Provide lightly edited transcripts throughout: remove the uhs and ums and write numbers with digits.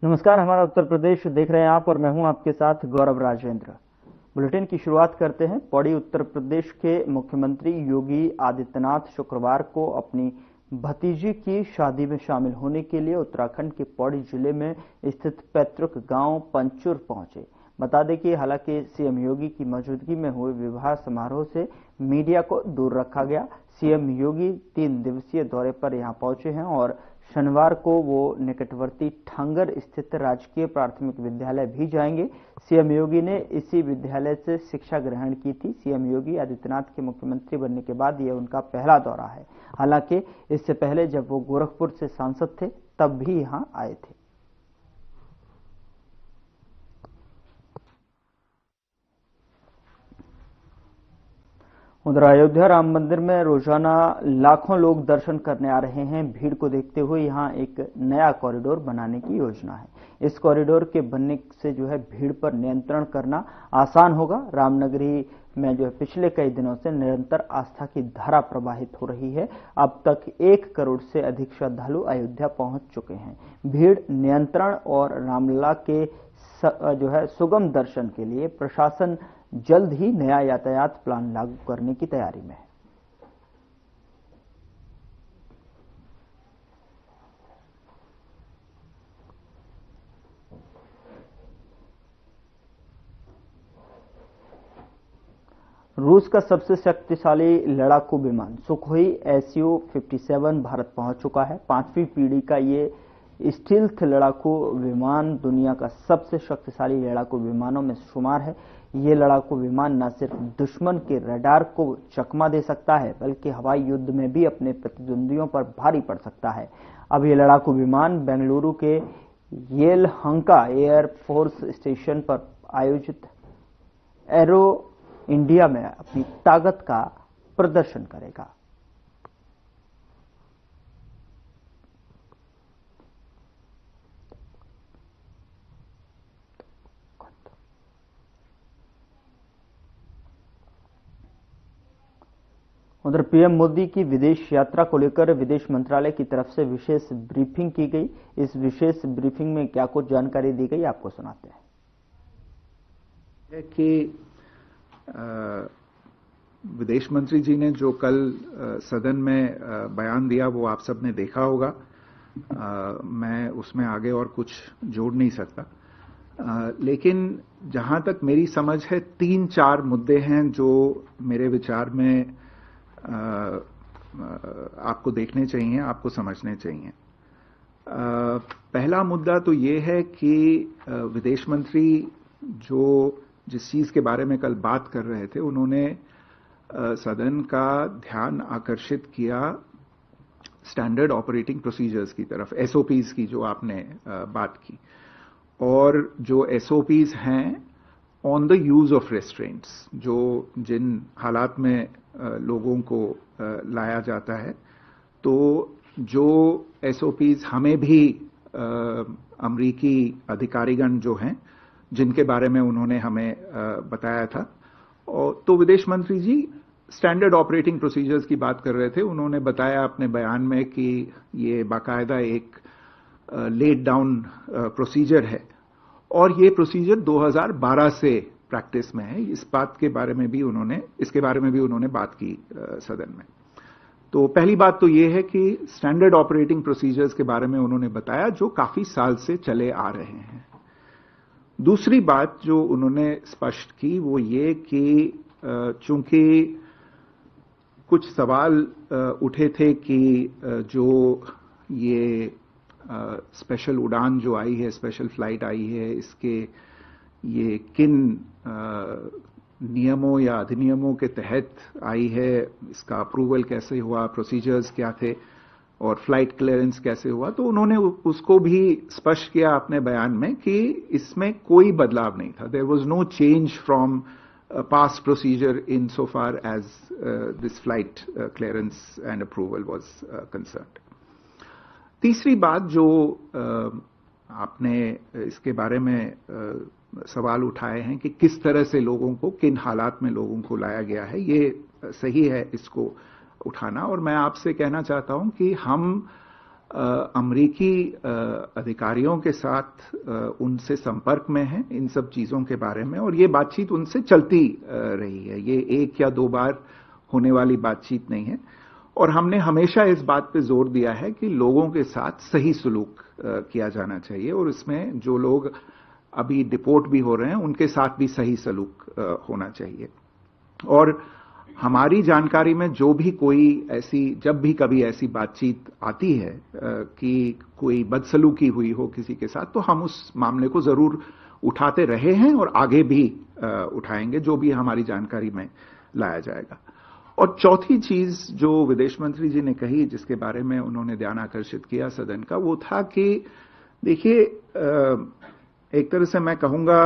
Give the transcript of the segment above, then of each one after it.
नमस्कार, हमारा उत्तर प्रदेश देख रहे हैं आप और मैं हूं आपके साथ गौरव राजेंद्र। बुलेटिन की शुरुआत करते हैं। पौड़ी उत्तर प्रदेश के मुख्यमंत्री योगी आदित्यनाथ शुक्रवार को अपनी भतीजी की शादी में शामिल होने के लिए उत्तराखंड के पौड़ी जिले में स्थित पैतृक गांव पंचुर पहुंचे। बता दें कि हालांकि सीएम योगी की मौजूदगी में हुए विवाह समारोह से मीडिया को दूर रखा गया। सीएम योगी 3 दिवसीय दौरे पर यहां पहुंचे हैं और शनिवार को वो निकटवर्ती ठांगर स्थित राजकीय प्राथमिक विद्यालय भी जाएंगे। सीएम योगी ने इसी विद्यालय से शिक्षा ग्रहण की थी। सीएम योगी आदित्यनाथ के मुख्यमंत्री बनने के बाद यह उनका पहला दौरा है। हालांकि इससे पहले जब वो गोरखपुर से सांसद थे तब भी यहां आए थे। उधर अयोध्या राम मंदिर में रोजाना लाखों लोग दर्शन करने आ रहे हैं। भीड़ को देखते हुए यहां एक नया कॉरिडोर बनाने की योजना है। इस कॉरिडोर के बनने से भीड़ पर नियंत्रण करना आसान होगा। रामनगरी में पिछले कई दिनों से निरंतर आस्था की धारा प्रवाहित हो रही है। अब तक 1 करोड़ से अधिक श्रद्धालु अयोध्या पहुंच चुके हैं। भीड़ नियंत्रण और रामलला के सुगम दर्शन के लिए प्रशासन जल्द ही नया यातायात प्लान लागू करने की तैयारी में है। रूस का सबसे शक्तिशाली लड़ाकू विमान सुखोई SU-57 भारत पहुंच चुका है। 5वीं पीढ़ी का ये स्टील्थ लड़ाकू विमान दुनिया का सबसे शक्तिशाली लड़ाकू विमानों में शुमार है। ये लड़ाकू विमान न सिर्फ दुश्मन के रडार को चकमा दे सकता है बल्कि हवाई युद्ध में भी अपने प्रतिद्वंदियों पर भारी पड़ सकता है। अब ये लड़ाकू विमान बेंगलुरु के येलहंका एयर फोर्स स्टेशन पर आयोजित एरो इंडिया में अपनी ताकत का प्रदर्शन करेगा। उधर पीएम मोदी की विदेश यात्रा को लेकर विदेश मंत्रालय की तरफ से विशेष ब्रीफिंग की गई। इस विशेष ब्रीफिंग में क्या कुछ जानकारी दी गई, आपको सुनाते हैं। कि विदेश मंत्री जी ने जो कल सदन में बयान दिया वो आप सबने देखा होगा। मैं उसमें आगे और कुछ जोड़ नहीं सकता, लेकिन जहां तक मेरी समझ है 3-4 मुद्दे हैं जो मेरे विचार में आपको देखने चाहिए, आपको समझने चाहिए। पहला मुद्दा तो ये है कि विदेश मंत्री जो जिस चीज के बारे में कल बात कर रहे थे उन्होंने सदन का ध्यान आकर्षित किया स्टैंडर्ड ऑपरेटिंग प्रोसीजर्स की तरफ, SOPs की जो आपने बात की, और जो SOPs हैं ऑन द यूज ऑफ रेस्ट्रेंट्स, जो जिन हालात में लोगों को लाया जाता है, तो जो SOPs हमें भी अमरीकी अधिकारीगण जो हैं जिनके बारे में उन्होंने हमें बताया था, और तो विदेश मंत्री जी स्टैंडर्ड ऑपरेटिंग प्रोसीजर्स की बात कर रहे थे। उन्होंने बताया अपने बयान में कि ये बाकायदा एक लेड डाउन प्रोसीजर है और ये प्रोसीजर 2012 से प्रैक्टिस में है। इसके बारे में भी उन्होंने बात की सदन में। तो पहली बात तो ये है कि स्टैंडर्ड ऑपरेटिंग प्रोसीजर्स के बारे में उन्होंने बताया जो काफी साल से चले आ रहे हैं। दूसरी बात जो उन्होंने स्पष्ट की वो ये कि चूंकि कुछ सवाल उठे थे कि जो ये स्पेशल उड़ान जो आई है, स्पेशल फ्लाइट आई है, इसके ये किन नियमों या अधिनियमों के तहत आई है, इसका अप्रूवल कैसे हुआ, प्रोसीजर्स क्या थे और फ्लाइट क्लियरेंस कैसे हुआ, तो उन्होंने उसको भी स्पष्ट किया अपने बयान में कि इसमें कोई बदलाव नहीं था। There was no change from past procedure in so far as this flight clearance and approval was concerned. तीसरी बात जो आपने इसके बारे में सवाल उठाए हैं कि किस तरह से लोगों को, किन हालात में लोगों को लाया गया है, ये सही है इसको उठाना, और मैं आपसे कहना चाहता हूं कि हम अमरीकी अधिकारियों के साथ उनसे संपर्क में हैं इन सब चीजों के बारे में, और ये बातचीत उनसे चलती रही है। ये एक या दो बार होने वाली बातचीत नहीं है। और हमने हमेशा इस बात पे जोर दिया है कि लोगों के साथ सही सलूक किया जाना चाहिए, और इसमें जो लोग अभी डिपोर्ट भी हो रहे हैं उनके साथ भी सही सलूक होना चाहिए। और हमारी जानकारी में जो भी कोई ऐसी, जब भी कभी ऐसी बातचीत आती है कि कोई बदसलूकी हुई हो किसी के साथ, तो हम उस मामले को जरूर उठाते रहे हैं और आगे भी उठाएंगे, जो भी हमारी जानकारी में लाया जाएगा। और चौथी चीज जो विदेश मंत्री जी ने कही, जिसके बारे में उन्होंने ध्यान आकर्षित किया सदन का, वो था कि देखिए, एक तरह से मैं कहूंगा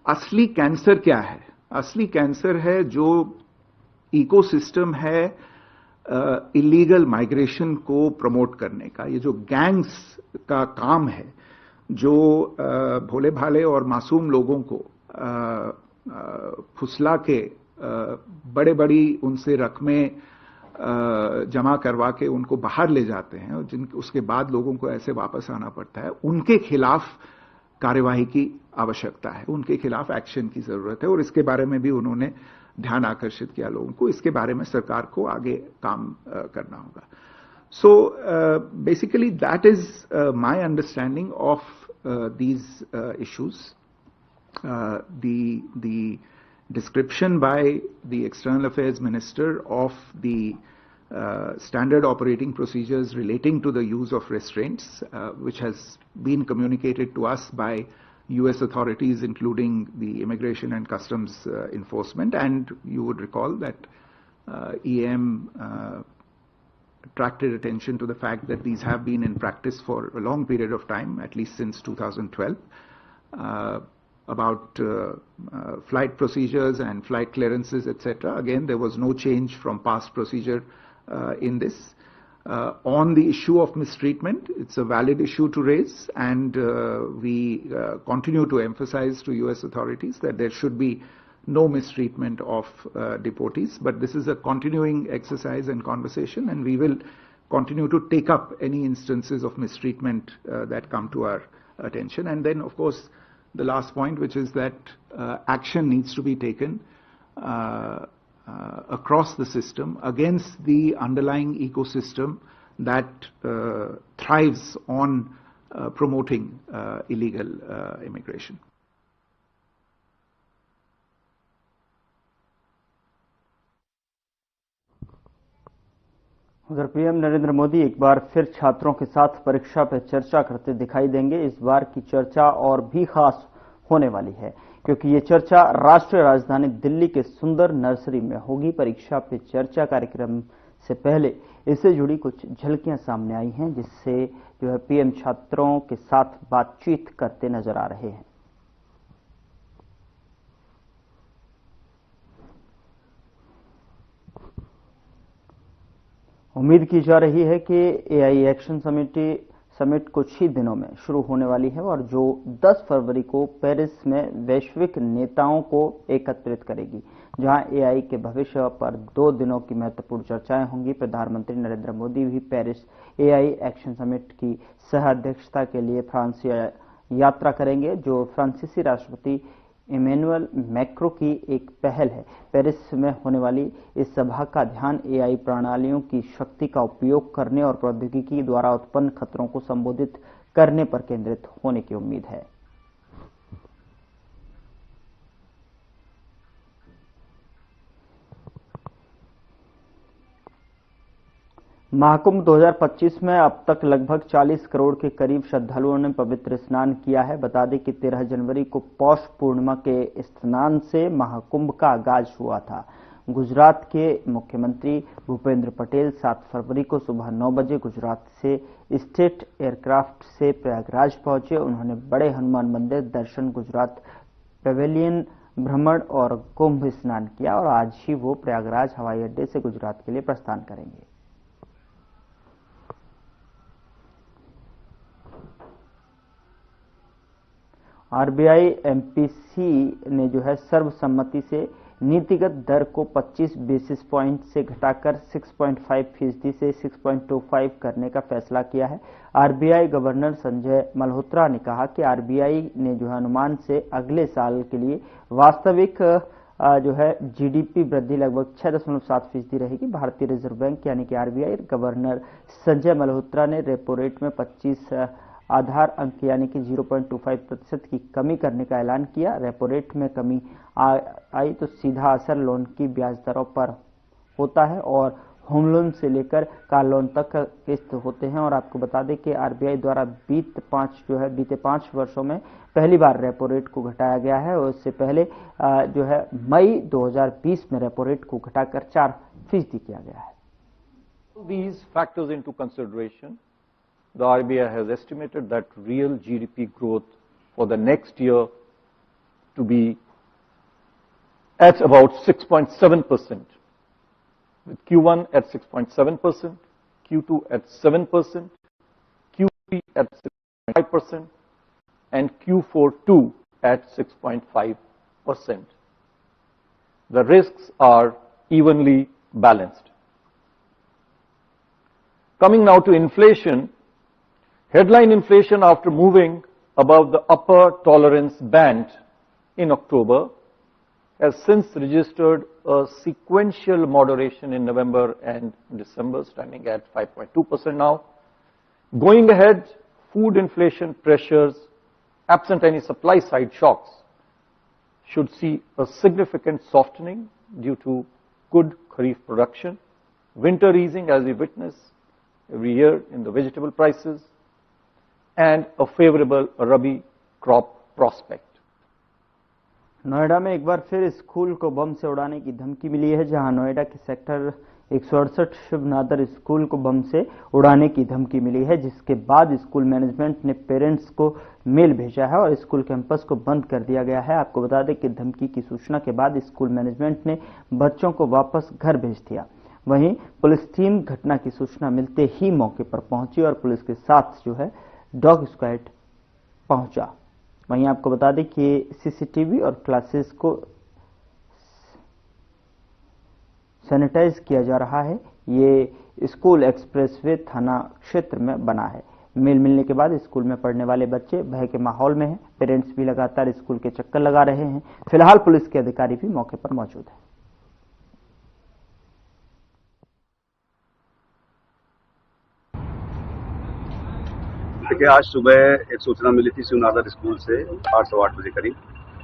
असली कैंसर क्या है? असली कैंसर है जो इकोसिस्टम है इलीगल माइग्रेशन को प्रमोट करने का। ये जो गैंग्स का काम है, जो भोले भाले और मासूम लोगों को फुसला के बड़े बड़ी उनसे रकमें जमा करवा के उनको बाहर ले जाते हैं, और उसके बाद लोगों को ऐसे वापस आना पड़ता है, उनके खिलाफ कार्यवाही की आवश्यकता है, उनके खिलाफ एक्शन की जरूरत है। और इसके बारे में भी उन्होंने ध्यान आकर्षित किया लोगों को। इसके बारे में सरकार को आगे काम करना होगा। So basically that is my understanding of these issues. the description by the External Affairs Minister of the standard operating procedures relating to the use of restraints, which has been communicated to us by US authorities, including the Immigration and Customs Enforcement. And you would recall that EM attracted attention to the fact that these have been in practice for a long period of time, at least since 2012. About flight procedures and flight clearances, etc. Again, there was no change from past procedure in this. On the issue of mistreatment, it's a valid issue to raise, and we continue to emphasize to US authorities that there should be no mistreatment of deportees. But this is a continuing exercise and conversation, and we will continue to take up any instances of mistreatment that come to our attention. And then, of course, the last point, which is that action needs to be taken across the system against the underlying ecosystem that thrives on promoting illegal immigration. उधर PM Narendra Modi एक बार फिर छात्रों के साथ परीक्षा पर चर्चा करते दिखाई देंगे। इस बार की चर्चा और भी खास होने वाली है, क्योंकि ये चर्चा राष्ट्रीय राजधानी दिल्ली के सुंदर नर्सरी में होगी। परीक्षा पे चर्चा कार्यक्रम से पहले इससे जुड़ी कुछ झलकियां सामने आई हैं, जिससे जो है पीएम छात्रों के साथ बातचीत करते नजर आ रहे हैं। उम्मीद की जा रही है कि एआई एक्शन समिट कुछ ही दिनों में शुरू होने वाली है, और जो 10 फरवरी को पेरिस में वैश्विक नेताओं को एकत्रित करेगी, जहां एआई के भविष्य पर 2 दिनों की महत्वपूर्ण चर्चाएं होंगी। प्रधानमंत्री नरेंद्र मोदी भी पेरिस एआई एक्शन समिट की सह अध्यक्षता के लिए फ्रांस यात्रा करेंगे, जो फ्रांसीसी राष्ट्रपति इमैनुअल मैक्रों की एक पहल है। पेरिस में होने वाली इस सभा का ध्यान एआई प्रणालियों की शक्ति का उपयोग करने और प्रौद्योगिकी द्वारा उत्पन्न खतरों को संबोधित करने पर केंद्रित होने की उम्मीद है। महाकुंभ 2025 में अब तक लगभग 40 करोड़ के करीब श्रद्धालुओं ने पवित्र स्नान किया है। बता दें कि 13 जनवरी को पौष पूर्णिमा के स्नान से महाकुंभ का आगाज हुआ था। गुजरात के मुख्यमंत्री भूपेंद्र पटेल 7 फरवरी को सुबह 9 बजे गुजरात से स्टेट एयरक्राफ्ट से प्रयागराज पहुंचे। उन्होंने बड़े हनुमान मंदिर दर्शन, गुजरात पेवेलियन भ्रमण और कुंभ स्नान किया, और आज ही वो प्रयागराज हवाई अड्डे से गुजरात के लिए प्रस्थान करेंगे। आरबीआई एमपीसी ने जो है सर्वसम्मति से नीतिगत दर को 25 बेसिस पॉइंट से घटाकर 6.5% से 6.25 करने का फैसला किया है। आरबीआई गवर्नर संजय मल्होत्रा ने कहा कि आरबीआई ने जो है अनुमान से अगले साल के लिए वास्तविक जो है जीडीपी वृद्धि लगभग 6.7% रहेगी। भारतीय रिजर्व बैंक यानी कि आरबीआई गवर्नर संजय मल्होत्रा ने रेपो रेट में 25 आधार अंक यानी कि 0.25% की कमी करने का ऐलान किया। रेपो रेट में कमी आई तो सीधा असर लोन की ब्याज दरों पर होता है और होम लोन से लेकर कार लोन तक किस्त होते हैं। और आपको बता दें कि आरबीआई द्वारा बीते 5 वर्षों में पहली बार रेपो रेट को घटाया गया है और इससे पहले जो है मई 2020 में रेपो रेट को घटाकर 4% किया गया है। These factors into consideration, the RBI has estimated that real GDP growth for the next year to be at about 6.7%, with Q1 at 6.7%, Q2 at 7%, Q3 at 6.5%, and Q4 too at 6.5%. The risks are evenly balanced. Coming now to inflation, headline inflation after moving above the upper tolerance band in October has since registered a sequential moderation in November and December, standing at 5.2% now. Going ahead, food inflation pressures, absent any supply side shocks, should see a significant softening due to good Kharif production, winter easing as we witness every year in the vegetable prices, and a favorable Rabi crop prospect. Noida में एक बार फिर school को बम से उड़ाने की धमकी मिली है, जहां नोएडा के सेक्टर 168 शिवनादर स्कूल को बम से उड़ाने की धमकी मिली है, जिसके बाद स्कूल मैनेजमेंट ने पेरेंट्स को मेल भेजा है और स्कूल कैंपस को बंद कर दिया गया है। आपको बता दें कि धमकी की सूचना के बाद स्कूल मैनेजमेंट ने बच्चों को वापस घर भेज दिया। वहीं पुलिस टीम घटना की सूचना मिलते ही मौके पर पहुंची और पुलिस के साथ जो है डॉग स्क्वाड पहुंचा। वहीं आपको बता दें कि सीसीटीवी और क्लासेस को सैनिटाइज किया जा रहा है। ये स्कूल एक्सप्रेसवे थाना क्षेत्र में बना है। मेल मिलने के बाद स्कूल में पढ़ने वाले बच्चे भय के माहौल में हैं। पेरेंट्स भी लगातार स्कूल के चक्कर लगा रहे हैं। फिलहाल पुलिस के अधिकारी भी मौके पर मौजूद हैं। देखिए, आज सुबह एक सूचना मिली थी शिवनादर स्कूल से 8:08 बजे करीब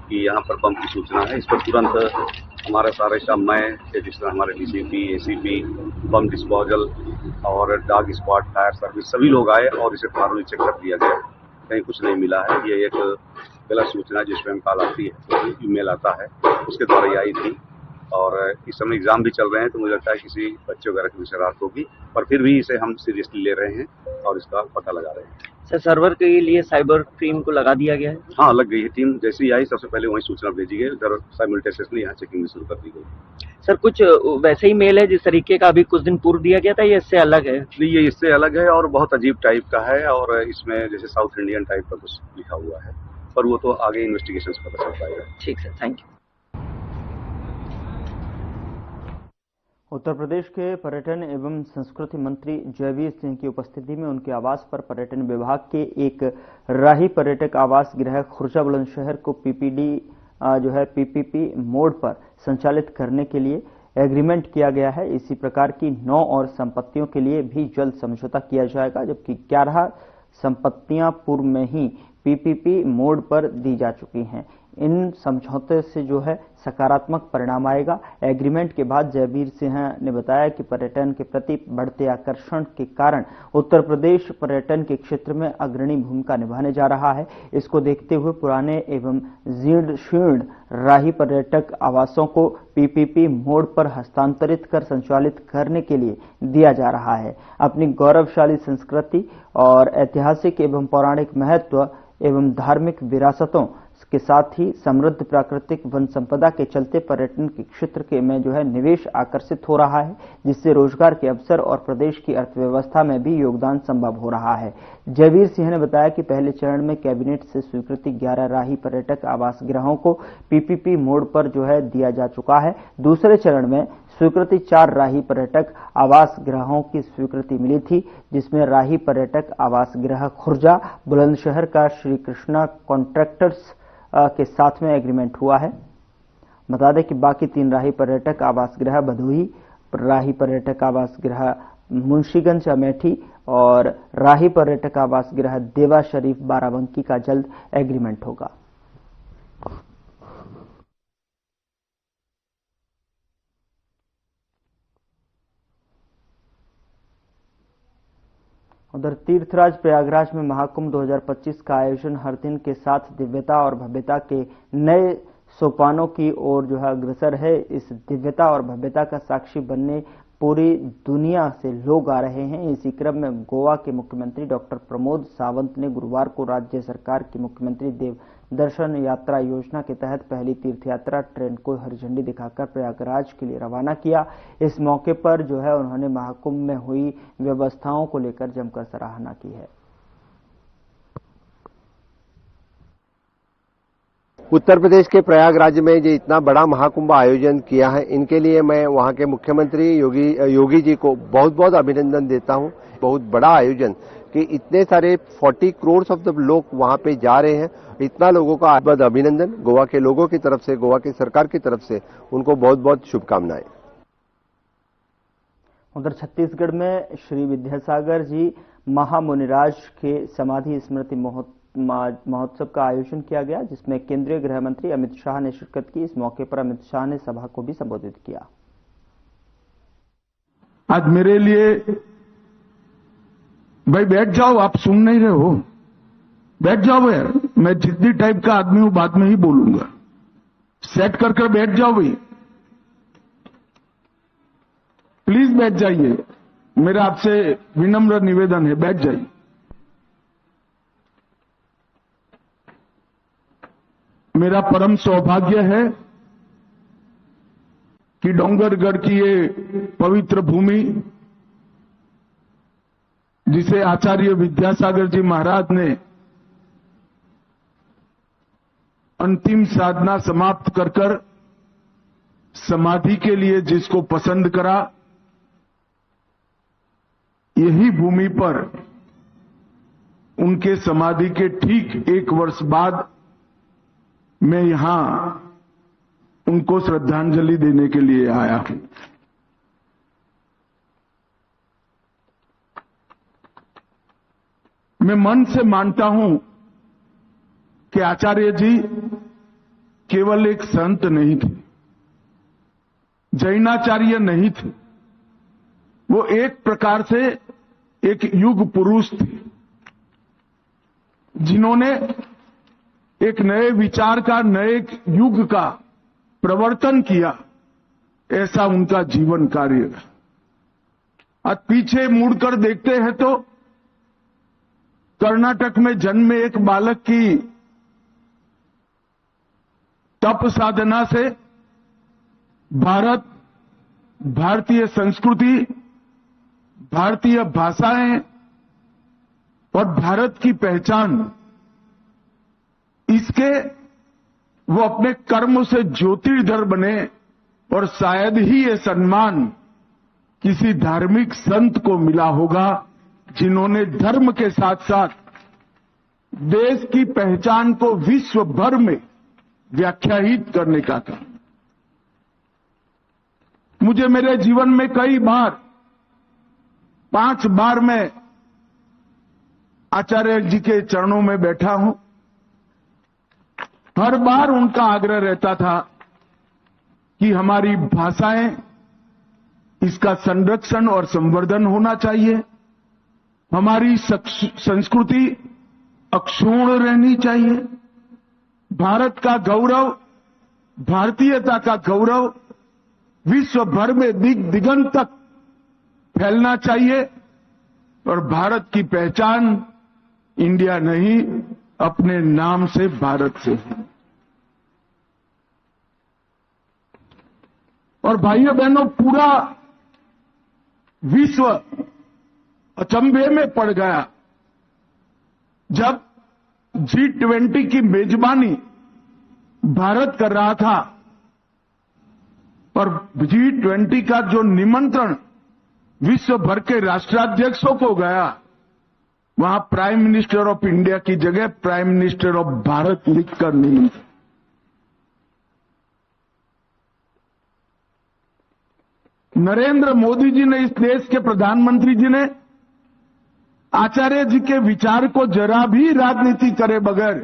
कि यहाँ पर बम की सूचना है। इस पर तुरंत हमारे सारे स्टाफ, मैं जिस तरह हमारे डीसीपी, एसीपी, बम डिस्पोजल और डॉग स्क्वाड, फायर सर्विस सभी लोग आए और इसे थारोली चेक कर दिया गया। कहीं कुछ नहीं मिला है। ये एक गलत सूचना जिस पर कॉल आती है, ईमेल आता है, उसके द्वारा ये आई थी। और इस समय एग्जाम भी चल रहे हैं तो मुझे लगता है किसी बच्चे वगैरह की शरारत होगी, पर फिर भी इसे हम सीरियसली ले रहे हैं और इसका पता लगा रहे हैं। सर, सर्वर के लिए साइबर टीम को लगा दिया गया है? हाँ, लग गई है टीम। जैसे ही आई सबसे पहले वहीं सूचना भेजी गई, उधर साइमल्टेनियसली यहाँ चेकिंग शुरू कर दी गई। सर, कुछ वैसे ही मेल है जिस तरीके का अभी कुछ दिन पूर्व दिया गया था, ये इससे अलग है? नहीं, ये इससे अलग है और बहुत अजीब टाइप का है और इसमें जैसे साउथ इंडियन टाइप का कुछ लिखा हुआ है, पर वो तो आगे इन्वेस्टिगेशन से पता चल पाएगा। ठीक sir, thank you. Uttar Pradesh के पर्यटन एवं संस्कृति मंत्री जयवीर सिंह की उपस्थिति में उनके आवास पर पर्यटन विभाग के एक राही पर्यटक आवास गृह खुर्जा बुलंदशहर को पीपीपी मोड पर संचालित करने के लिए एग्रीमेंट किया गया है। इसी प्रकार की 9 और संपत्तियों के लिए भी जल्द समझौता किया जाएगा, जबकि 11 संपत्तियां पूर्व में ही पीपीपी मोड पर दी जा चुकी हैं। इन समझौते से जो है सकारात्मक परिणाम आएगा। एग्रीमेंट के बाद जयवीर सिंह ने बताया कि पर्यटन के प्रति बढ़ते आकर्षण के कारण उत्तर प्रदेश पर्यटन के क्षेत्र में अग्रणी भूमिका निभाने जा रहा है। इसको देखते हुए पुराने एवं जीर्ण शीर्ण राही पर्यटक आवासों को पीपीपी मोड पर हस्तांतरित कर संचालित करने के लिए दिया जा रहा है। अपनी गौरवशाली संस्कृति और ऐतिहासिक एवं पौराणिक महत्व एवं धार्मिक विरासतों के साथ ही समृद्ध प्राकृतिक वन संपदा के चलते पर्यटन के क्षेत्र के में जो है निवेश आकर्षित हो रहा है, जिससे रोजगार के अवसर और प्रदेश की अर्थव्यवस्था में भी योगदान संभव हो रहा है। जयवीर सिंह ने बताया कि पहले चरण में कैबिनेट से स्वीकृति 11 राही पर्यटक आवास गृहों को पीपीपी मोड पर जो है दिया जा चुका है। दूसरे चरण में स्वीकृति 4 राही पर्यटक आवास गृहों की स्वीकृति मिली थी, जिसमें राही पर्यटक आवास गृह खुर्जा बुलंदशहर का श्री कृष्णा कॉन्ट्रैक्टर्स के साथ में एग्रीमेंट हुआ है। बता दें कि बाकी 3 राही पर्यटक आवास गृह भदोही, राही पर्यटक आवास गृह मुंशीगंज अमेठी और राही पर्यटक आवास गृह देवा शरीफ बाराबंकी का जल्द एग्रीमेंट होगा। उधर तीर्थराज प्रयागराज में महाकुंभ 2025 का आयोजन हर दिन के साथ दिव्यता और भव्यता के नए सोपानों की ओर जो है अग्रसर है। इस दिव्यता और भव्यता का साक्षी बनने पूरी दुनिया से लोग आ रहे हैं। इसी क्रम में गोवा के मुख्यमंत्री डॉक्टर प्रमोद सावंत ने गुरुवार को राज्य सरकार की मुख्यमंत्री देव दर्शन यात्रा योजना के तहत पहली तीर्थ यात्रा ट्रेन को हरी झंडी दिखाकर प्रयागराज के लिए रवाना किया। इस मौके पर जो है उन्होंने महाकुंभ में हुई व्यवस्थाओं को लेकर जमकर सराहना की है। उत्तर प्रदेश के प्रयागराज में जो इतना बड़ा महाकुंभ आयोजन किया है, इनके लिए मैं वहां के मुख्यमंत्री योगी जी को बहुत बहुत अभिनंदन देता हूं। बहुत बड़ा आयोजन कि इतने सारे 40 करोड़ ऑफ द लोग वहां पे जा रहे हैं। इतना लोगों का बहुत अभिनंदन गोवा के लोगों की तरफ से, गोवा की सरकार की तरफ से उनको बहुत बहुत शुभकामनाएं। उधर छत्तीसगढ़ में श्री विद्यासागर जी महामुनिराज के समाधि स्मृति महोत्सव का आयोजन किया गया, जिसमें केंद्रीय गृह मंत्री अमित शाह ने शिरकत की। इस मौके पर अमित शाह ने सभा को भी संबोधित किया। आज मेरे लिए, भाई बैठ जाओ, आप सुन नहीं रहे हो, बैठ जाओ यार, मैं जिद्दी टाइप का आदमी हूं, बाद में ही बोलूंगा, सेट कर बैठ जाओ भाई, प्लीज बैठ जाइए, मेरा आपसे विनम्र निवेदन है, बैठ जाइए। मेरा परम सौभाग्य है कि डोंगरगढ़ की ये पवित्र भूमि, जिसे आचार्य विद्यासागर जी महाराज ने अंतिम साधना समाप्त कर समाधि के लिए जिसको पसंद करा, यही भूमि पर उनके समाधि के ठीक 1 वर्ष बाद मैं यहां उनको श्रद्धांजलि देने के लिए आया हूं। मैं मन से मानता हूं कि आचार्य जी केवल एक संत नहीं थे, जैनाचार्य नहीं थे, वो एक प्रकार से एक युग पुरुष थे, जिन्होंने एक नए विचार का, नए युग का प्रवर्तन किया। ऐसा उनका जीवन कार्य है। आज पीछे मुड़कर देखते हैं तो कर्नाटक में जन्मे एक बालक की तप साधना से भारत, भारतीय संस्कृति, भारतीय भाषाएं और भारत की पहचान, इसके वो अपने कर्म से ज्योतिर्धर बने और शायद ही ये सम्मान किसी धार्मिक संत को मिला होगा, जिन्होंने धर्म के साथ साथ देश की पहचान को विश्व भर में व्याख्यायित करने का काम। मुझे मेरे जीवन में कई बार, 5 बार मैं आचार्य जी के चरणों में बैठा हूं। हर बार उनका आग्रह रहता था कि हमारी भाषाएं, इसका संरक्षण और संवर्धन होना चाहिए, हमारी संस्कृति अक्षुण्ण रहनी चाहिए, भारत का गौरव, भारतीयता का गौरव विश्व भर में दिगंत तक फैलना चाहिए और भारत की पहचान इंडिया नहीं, अपने नाम से भारत से है। और भाइयों बहनों, पूरा विश्व अचंभे में पड़ गया जब G20 की मेजबानी भारत कर रहा था और G20 का जो निमंत्रण विश्व भर के राष्ट्राध्यक्षों को गया, वहां प्राइम मिनिस्टर ऑफ इंडिया की जगह प्राइम मिनिस्टर ऑफ भारत लिखकर निमंत्रण। नरेंद्र मोदी जी ने, इस देश के प्रधानमंत्री जी ने आचार्य जी के विचार को जरा भी राजनीति करे बगैर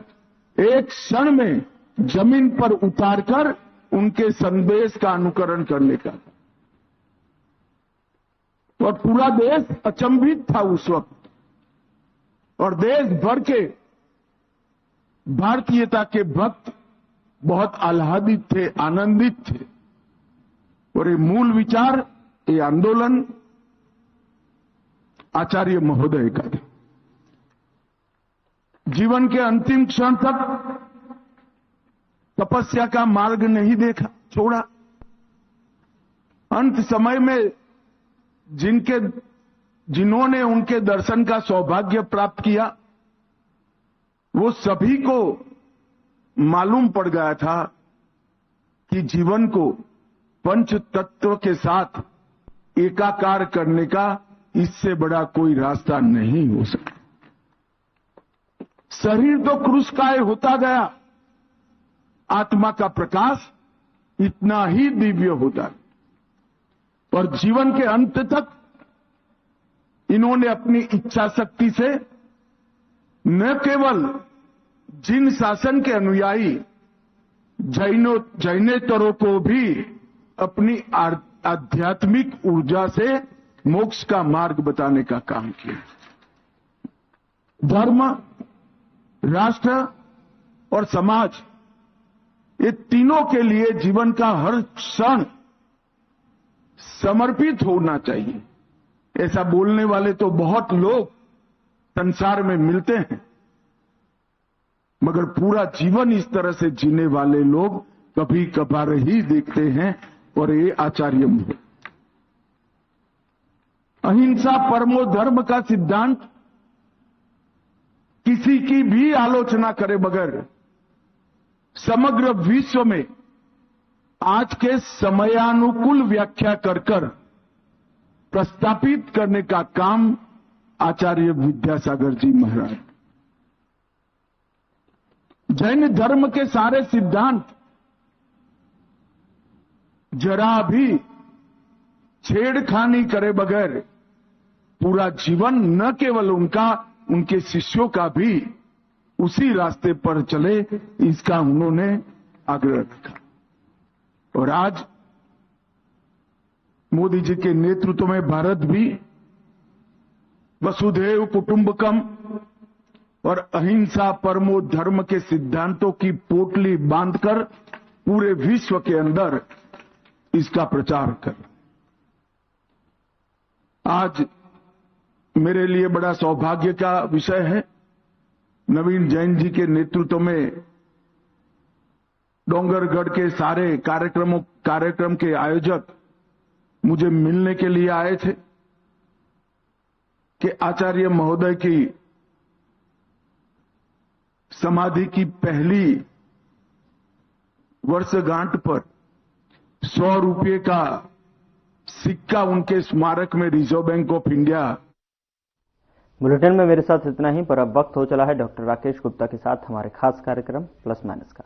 एक क्षण में जमीन पर उतारकर उनके संदेश का अनुकरण करने का, और पूरा देश अचंभित था उस वक्त, और देश भर के भारतीयता के भक्त बहुत आह्लादित थे, आनंदित थे। और ये मूल विचार, ये आंदोलन आचार्य महोदय का था। जीवन के अंतिम क्षण तक तपस्या का मार्ग नहीं देखा, छोड़ा। अंत समय में जिन्होंने उनके दर्शन का सौभाग्य प्राप्त किया, वो सभी को मालूम पड़ गया था कि जीवन को पंच तत्व के साथ एकाकार करने का इससे बड़ा कोई रास्ता नहीं हो सकता। शरीर तो क्रूसकाय होता गया, आत्मा का प्रकाश इतना ही दिव्य होता, और जीवन के अंत तक इन्होंने अपनी इच्छा शक्ति से न केवल जिन शासन के अनुयायी जैनेतरों को भी अपनी आध्यात्मिक ऊर्जा से मोक्ष का मार्ग बताने का काम किया। धर्म, राष्ट्र और समाज, ये तीनों के लिए जीवन का हर क्षण समर्पित होना चाहिए। ऐसा बोलने वाले तो बहुत लोग संसार में मिलते हैं, मगर पूरा जीवन इस तरह से जीने वाले लोग कभी कभार ही देखते हैं, और ये आचार्य है। अहिंसा परमो धर्म का सिद्धांत किसी की भी आलोचना करे बगैर समग्र विश्व में आज के समयानुकूल व्याख्या कर प्रस्तापित करने का काम आचार्य विद्यासागर जी महाराज। जैन धर्म के सारे सिद्धांत जरा भी छेड़खानी करे बगैर पूरा जीवन न केवल उनका, उनके शिष्यों का भी उसी रास्ते पर चले, इसका उन्होंने आग्रह रखा। और आज मोदी जी के नेतृत्व में भारत भी वसुधैव कुटुंबकम और अहिंसा परमो धर्म के सिद्धांतों की पोटली बांधकर पूरे विश्व के अंदर इसका प्रचार कर। आज मेरे लिए बड़ा सौभाग्य का विषय है, नवीन जैन जी के नेतृत्व में डोंगरगढ़ के सारे कार्यक्रम के आयोजक मुझे मिलने के लिए आए थे कि आचार्य महोदय की समाधि की पहली वर्षगांठ पर 100 रुपये का सिक्का उनके स्मारक में reserve bank of India. Bulletin में मेरे साथ इतना ही, पर अब वक्त हो चला है डॉक्टर राकेश गुप्ता के साथ हमारे खास कार्यक्रम प्लस माइनस का।